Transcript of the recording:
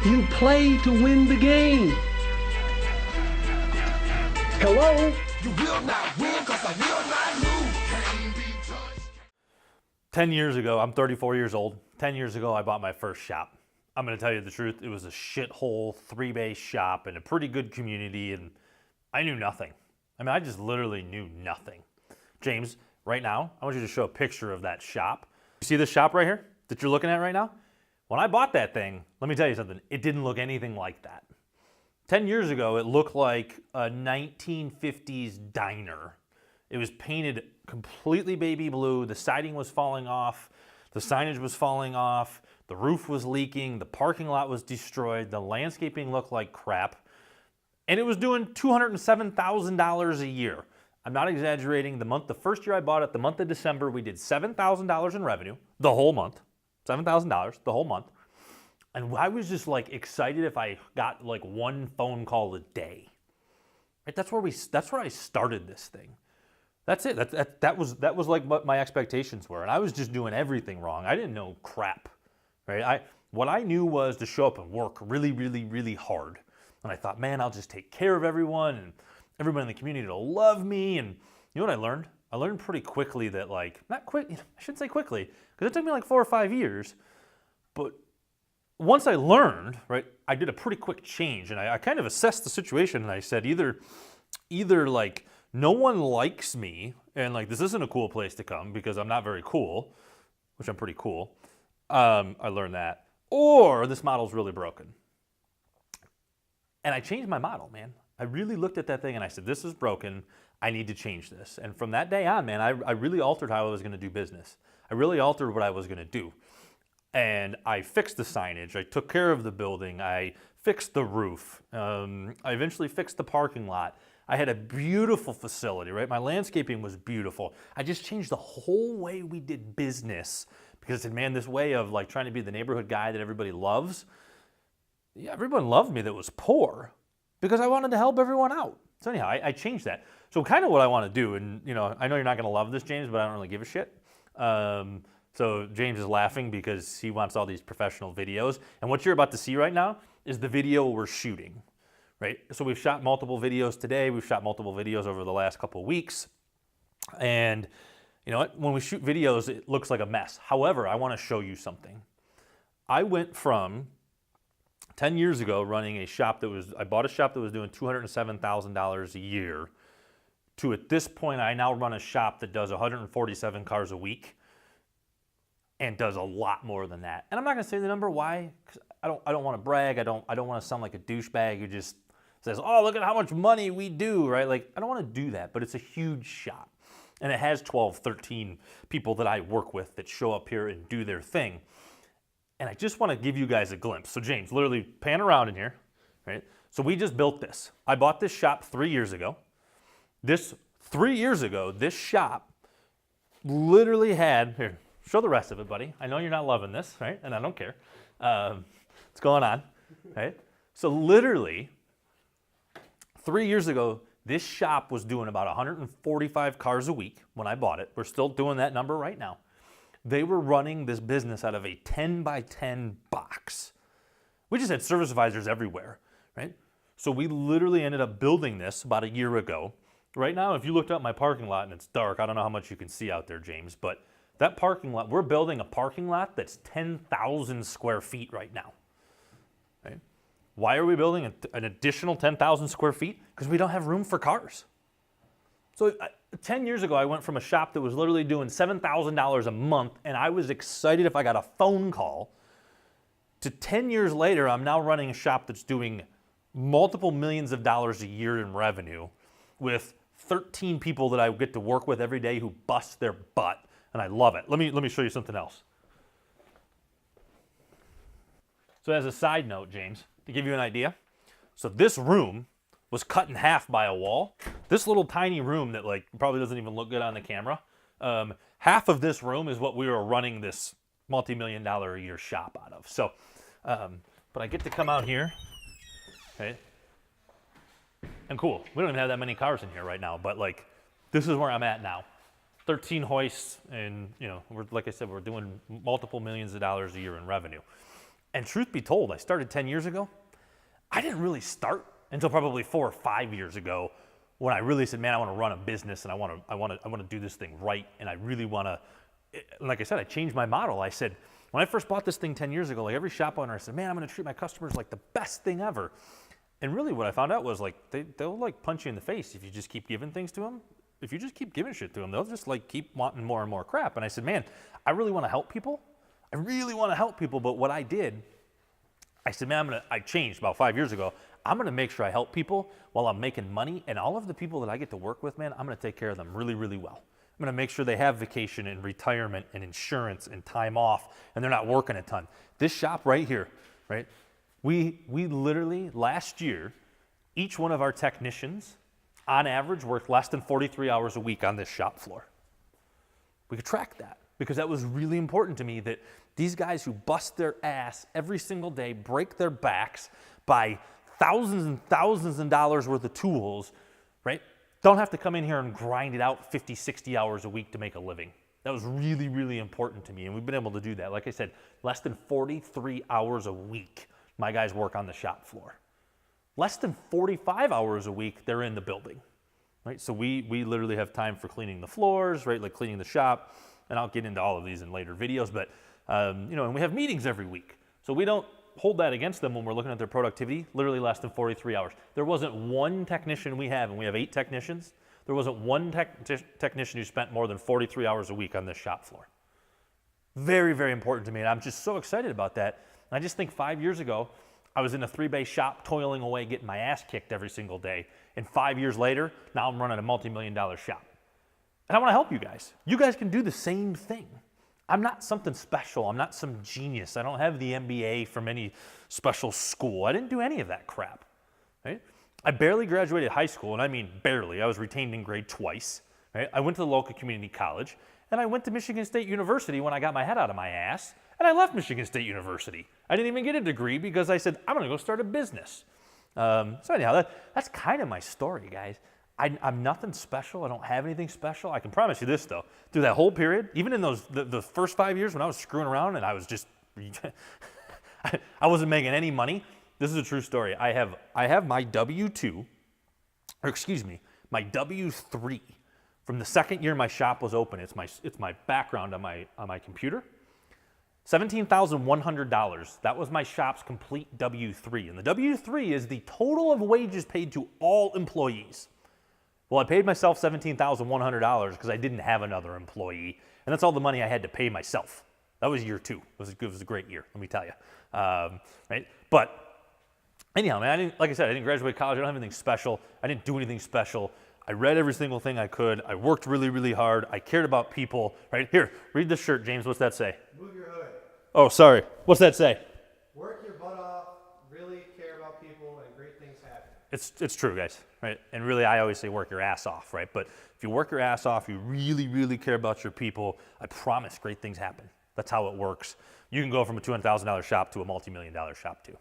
You play to win the game. Hello? You will not win, cause I will not lose. Can't be touched. 10 years ago, I'm 34 years old. 10 years ago, I bought my first shop. I'm gonna tell you the truth, it was a shithole 3-bay shop in a pretty good community, and I knew nothing. I mean, I just literally knew nothing. James, right now, I want you to show a picture of that shop. You see this shop right here that you're looking at right now? When I bought that thing, let me tell you something, it didn't look anything like that. 10 years ago, it looked like a 1950s diner. It was painted completely baby blue, the siding was falling off, the signage was falling off, the roof was leaking, the parking lot was destroyed, the landscaping looked like crap, and it was doing $207,000 a year. I'm not exaggerating. The first year I bought it, the month of December, we did $7,000 in revenue, the whole month, $7,000 the whole month. And I was just like excited if I got like one phone call a day. Right? That's where I started this thing. That's it. That was like what my expectations were. And I was just doing everything wrong. I didn't know crap. Right? What I knew was to show up and work really, really, really hard. And I thought, man, I'll just take care of everyone and everybody in the community will love me. And you know what I learned? I learned pretty quickly that I shouldn't say quickly, because it took me like 4 or 5 years. But once I learned, right, I did a pretty quick change, and I kind of assessed the situation, and I said either like no one likes me, and like this isn't a cool place to come because I'm not very cool, which I'm pretty cool. I learned that, or this model's really broken. And I changed my model, man. I really looked at that thing and I said, this is broken. I need to change this. And from that day on, man, I really altered how I was going to do business. I really altered what I was going to do. And I fixed the signage. I took care of the building. I fixed the roof. I eventually fixed the parking lot. I had a beautiful facility, right? My landscaping was beautiful. I just changed the whole way we did business because I said, man, this way of like trying to be the neighborhood guy that everybody loves, yeah, everyone loved me that was poor because I wanted to help everyone out. So anyhow, I changed that. So kind of what I want to do, and you know, I know you're not going to love this, James, but I don't really give a shit. So James is laughing because he wants all these professional videos. And what you're about to see right now is the video we're shooting, right? So we've shot multiple videos today. We've shot multiple videos over the last couple of weeks. And you know what? When we shoot videos, it looks like a mess. However, I want to show you something. I went from 10 years ago running a shop I bought a shop that was doing $207,000 a year to at this point, I now run a shop that does 147 cars a week and does a lot more than that. And I'm not gonna say the number, why? Because I don't wanna brag, I don't wanna sound like a douchebag who just says, oh, look at how much money we do, right? Like, I don't wanna do that, but it's a huge shop. And it has 12, 13 people that I work with that show up here and do their thing. And I just want to give you guys a glimpse. So James, literally pan around in here, right? So we just built this. I bought this shop 3 years ago. 3 years ago, this shop literally had, here, show the rest of it, buddy. I know you're not loving this, right? And I don't care. What's going on, right? So literally, 3 years ago, this shop was doing about 145 cars a week when I bought it. We're still doing that number right now. They were running this business out of a 10 by 10 box. We just had service advisors everywhere, right? So we literally ended up building this about a year ago. Right now, if you looked up my parking lot and it's dark, I don't know how much you can see out there, James, but that parking lot, we're building a parking lot that's 10,000 square feet right now. Right? Why are we building an additional 10,000 square feet? Because we don't have room for cars. So 10 years ago, I went from a shop that was literally doing $7,000 a month, and I was excited if I got a phone call, to 10 years later, I'm now running a shop that's doing multiple millions of dollars a year in revenue with 13 people that I get to work with every day who bust their butt, and I love it. Let me show you something else. So as a side note, James, to give you an idea, so this room was cut in half by a wall. This little tiny room that like probably doesn't even look good on the camera, half of this room is what we were running this multi-million-dollar a year shop out of. So, but I get to come out here, right? And cool, we don't even have that many cars in here right now, but like, this is where I'm at now. 13 hoists, and you know, like I said, we're doing multiple millions of dollars a year in revenue. And truth be told, I started 10 years ago. I didn't really start until probably 4 or 5 years ago when I really said, man, I want to run a business and I want to do this thing right. And I really want to, like I said, I changed my model. I said, when I first bought this thing 10 years ago, like every shop owner, I said, man, I'm going to treat my customers like the best thing ever. And really what I found out was like, they'll like punch you in the face if you just keep giving things to them. If you just keep giving shit to them, they'll just like keep wanting more and more crap. And I said, man, I really want to help people. I really want to help people. But what I did, I said, man, I changed about 5 years ago. I'm going to make sure I help people while I'm making money. And all of the people that I get to work with, man, I'm going to take care of them really, really well. I'm going to make sure they have vacation and retirement and insurance and time off, and they're not working a ton. This shop right here, right? We literally, last year, each one of our technicians, on average, worked less than 43 hours a week on this shop floor. We could track that because that was really important to me, that these guys who bust their ass every single day, break their backs, buy thousands and thousands of dollars worth of tools, right? Don't have to come in here and grind it out 50, 60 hours a week to make a living. That was really, really important to me, and we've been able to do that. Like I said, less than 43 hours a week, my guys work on the shop floor. Less than 45 hours a week, they're in the building, right? So we literally have time for cleaning the floors, right? Like cleaning the shop, and I'll get into all of these in later videos, but, and we have meetings every week. So we don't hold that against them when we're looking at their productivity, literally less than 43 hours. There wasn't one technician we have, and we have 8 technicians, there wasn't one technician who spent more than 43 hours a week on this shop floor. Very, very important to me, and I'm just so excited about that. And I just think 5 years ago, I was in a 3-bay shop toiling away, getting my ass kicked every single day. And 5 years later, now I'm running a multi-million-dollar shop. And I want to help you guys. You guys can do the same thing. I'm not something special. I'm not some genius. I don't have the MBA from any special school. I didn't do any of that crap, right? I barely graduated high school, and I mean barely. I was retained in grade twice, right? I went to the local community college, and I went to Michigan State University when I got my head out of my ass, and I left Michigan State University. I didn't even get a degree because I said, I'm going to go start a business. So anyhow, that's kind of my story, guys. I'm nothing special. I don't have anything special. I can promise you this, though. Through that whole period, even in those the first 5 years when I was screwing around and I was just, I wasn't making any money. This is a true story. I have my W-2, or excuse me, my W-3 from the second year my shop was open. It's my background on my computer. $17,100. That was my shop's complete W-3. And the W-3 is the total of wages paid to all employees. Well, I paid myself $17,100 because I didn't have another employee. And that's all the money I had to pay myself. That was year 2. It was a great year, let me tell you. Right? But anyhow, man, like I said, I didn't graduate college. I don't have anything special. I didn't do anything special. I read every single thing I could. I worked really, really hard. I cared about people. Right? Here, read this shirt, James. What's that say? Move your hood. Oh, sorry. What's that say? Work your butt off, really care about people, and great things happen. It's true, guys, right? And really, I always say work your ass off, right? But if you work your ass off, you really, really care about your people, I promise great things happen. That's how it works. You can go from a $200,000 shop to a multi-million-dollar shop, too.